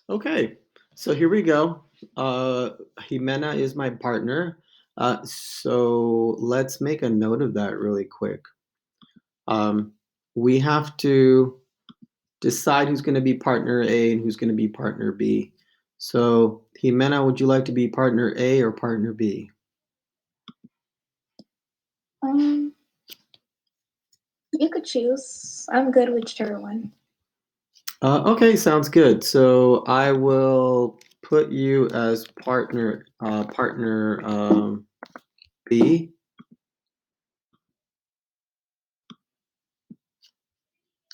Okay, so here we go. Jimena is my partner. So let's make a note of that really quick. We have to decide who's going to be partner A and who's going to be partner B. So, Jimena, would you like to be partner A or partner B? You could choose. I'm good with whichever one. Okay, sounds good. So I will put you as partner B.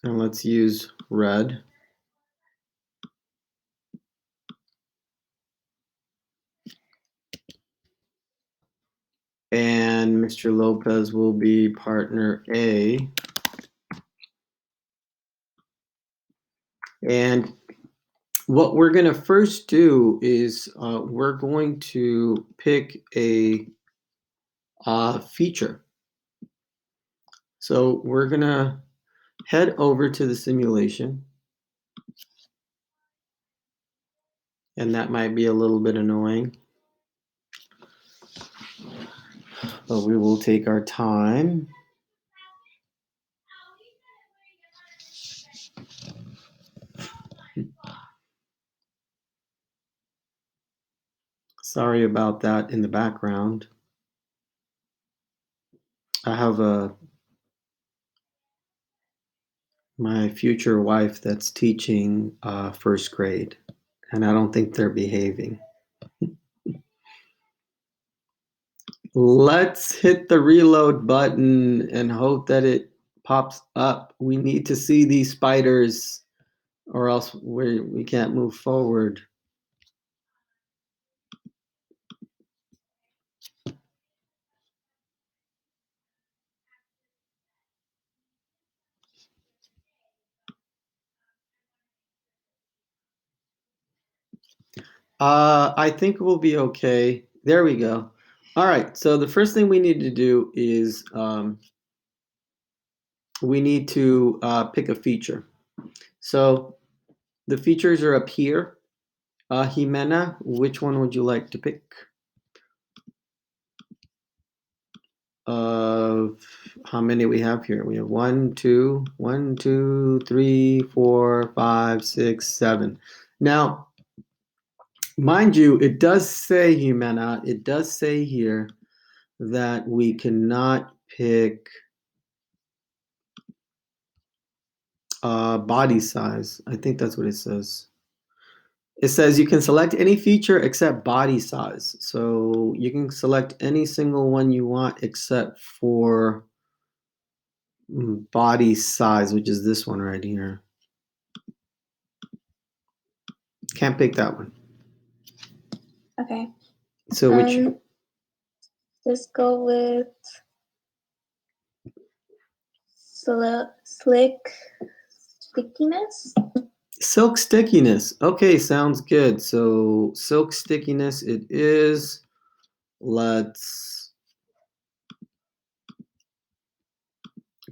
And let's use red. And Mr. Lopez will be partner A. And what we're going to first do is we're going to pick a feature. So we're going to head over to the simulation. And that might be a little bit annoying. But we will take our time. Sorry about that in the background. I have my future wife that's teaching first grade, and I don't think they're behaving. Let's hit the reload button and hope that it pops up. We need to see these spiders or else we can't move forward. I think we'll be okay. There we go. All right, so the first thing we need to do is we need to pick a feature. So the features are up here. Jimena, which one would you like to pick? How many we have here? We have 1, 2, 1, 2, 3, 4, 5, 6, 7. Now, mind you, it does say, Jimena, it does say here that we cannot pick body size. I think that's what it says. It says you can select any feature except body size. So you can select any single one you want except for body size, which is this one right here. Can't pick that one. Okay. So which? Just go with slick stickiness. Silk stickiness. Okay, sounds good. So silk stickiness it is. Let's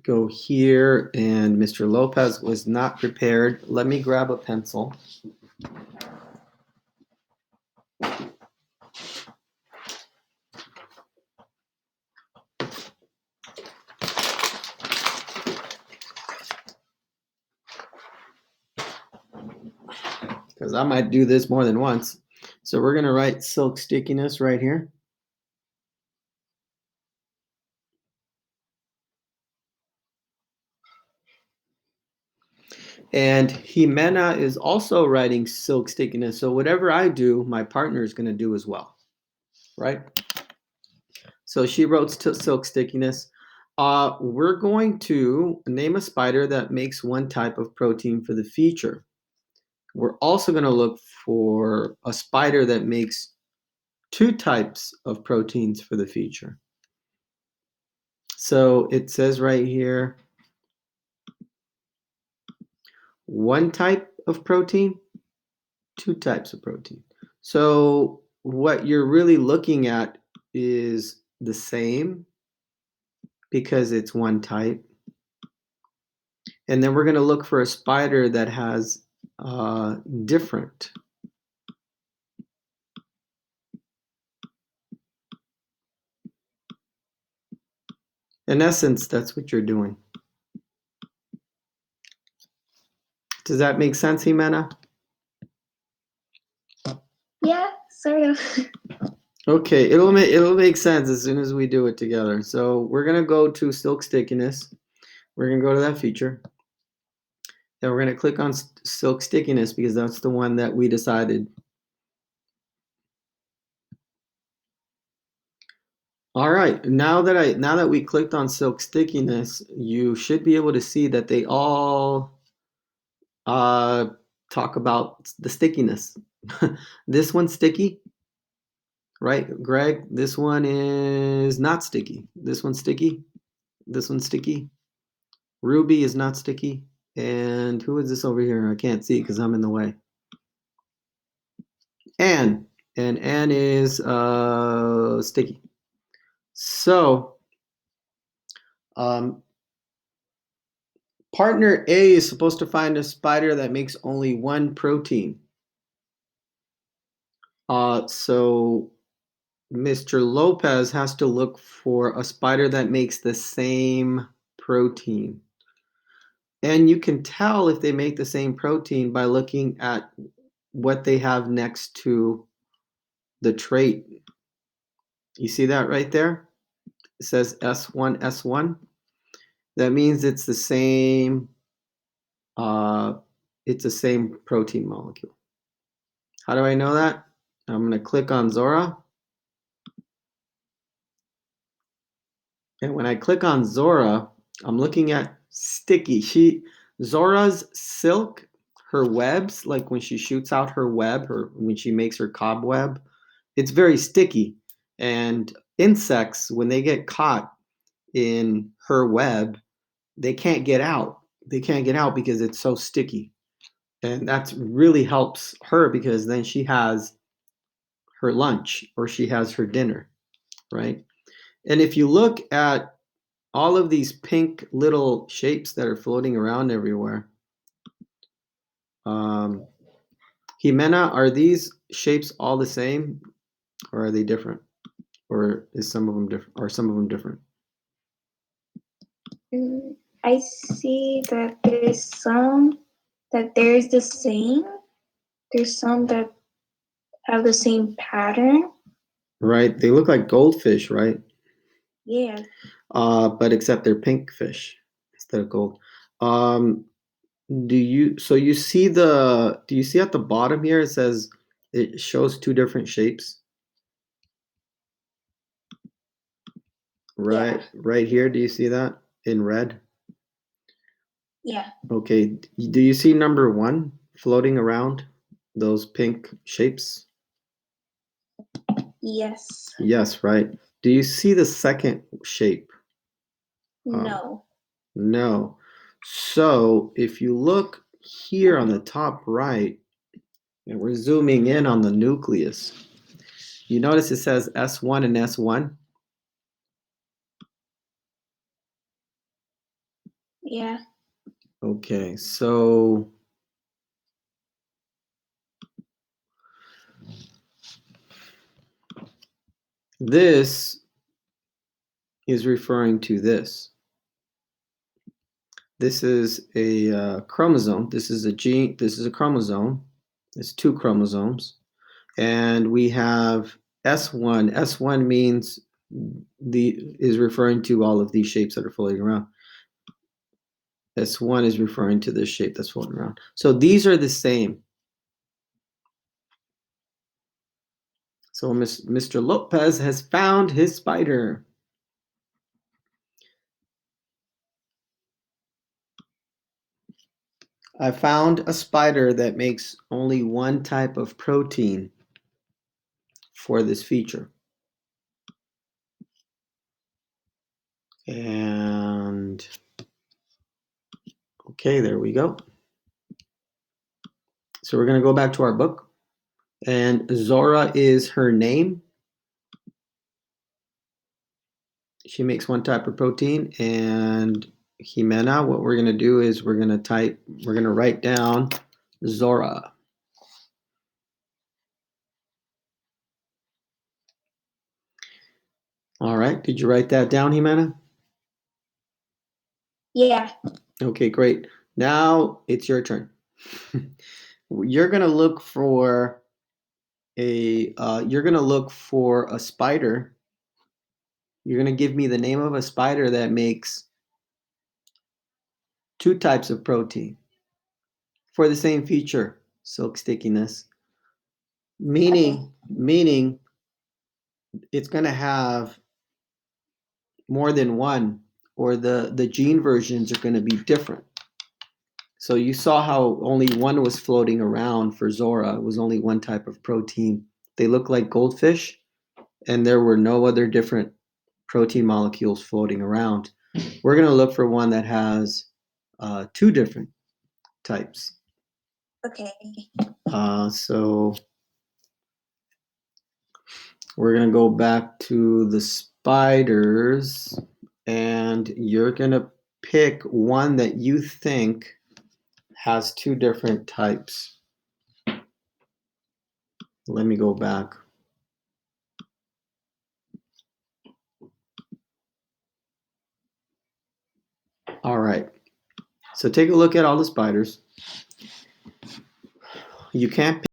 go here. And Mr. Lopez was not prepared. Let me grab a pencil. Because I might do this more than once. So we're going to write silk stickiness right here. And Jimena is also writing silk stickiness. So whatever I do, my partner is going to do as well, right? So she wrote silk stickiness. We're going to name a spider that makes one type of protein for the feature. We're also going to look for a spider that makes two types of proteins for the feature. So it says right here, one type of protein, two types of protein. So what you're really looking at is the same because it's one type. And then we're going to look for a spider that has different In essence, that's what you're doing. Does that make sense, Jimena? Yeah, sort of. Okay, it'll make sense as soon as we do it together. So we're gonna go to silk stickiness. We're gonna go to that feature. Then we're gonna click on silk stickiness because that's the one that we decided. All right, now that we clicked on silk stickiness, you should be able to see that they all talk about the stickiness. This one's sticky, right, Greg? This one is not sticky. This one's sticky. This one's sticky. Ruby is not sticky. And who is this over here? I can't see because I'm in the way. Anne. And Anne is sticky. So partner A is supposed to find a spider that makes only one protein. So Mr. Lopez has to look for a spider that makes the same protein. And you can tell if they make the same protein by looking at what they have next to the trait. You see that right there? It says S1, S1. That means it's the same protein molecule. How do I know that? I'm going to click on Zora. And when I click on Zora, I'm looking at sticky. Zora's silk, her webs, like when she shoots out her web, or when she makes her cobweb, it's very sticky. And insects, when they get caught in her web, they can't get out. They can't get out because it's so sticky. And that really helps her because then she has her lunch or she has her dinner, right? And if you look at all of these pink little shapes that are floating around everywhere, Jimena, are these shapes all the same or are they different? Or is some of them different? Are some of them different? I see that there's some that there's the same. There's some that have the same pattern. Right. They look like goldfish, right? Yeah. But except they're pink fish instead of gold. Do you see at the bottom here it says it shows two different shapes? Right, Yeah. right here. Do you see that in red? Yeah. Okay. Do you see number one floating around those pink shapes? Yes. Yes, right. Do you see the second shape? No. No. So if you look here on the top right, and we're zooming in on the nucleus, you notice it says S1 and S1? Yeah. Okay, so this is referring to this. This is a chromosome. This is a gene. This is a chromosome. It's two chromosomes. And we have S1. S1 means is referring to all of these shapes that are floating around. S1 is referring to this shape that's floating around. So these are the same. So Mr. Lopez has found his spider. I found a spider that makes only one type of protein for this feature. And okay, there we go. So we're going to go back to our book. And Zora is her name. She makes one type of protein. And Jimena, what we're going to do is we're going to write down Zora. All right. Did you write that down, Jimena? Yeah. Okay, great. Now it's your turn. You're gonna look for a spider. You're gonna give me the name of a spider that makes two types of protein for the same feature, silk stickiness. Meaning it's gonna have more than one, or the gene versions are gonna be different. So you saw how only one was floating around for Zora. It was only one type of protein. They look like goldfish, and there were no other different protein molecules floating around. We're going to look for one that has two different types. Okay. So we're going to go back to the spiders, and you're going to pick one that you think has two different types. Let me go back. All right. So take a look at all the spiders. You can't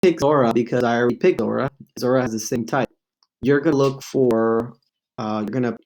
pick Zora because I already picked Zora. Zora has the same type. You're gonna look for. You're gonna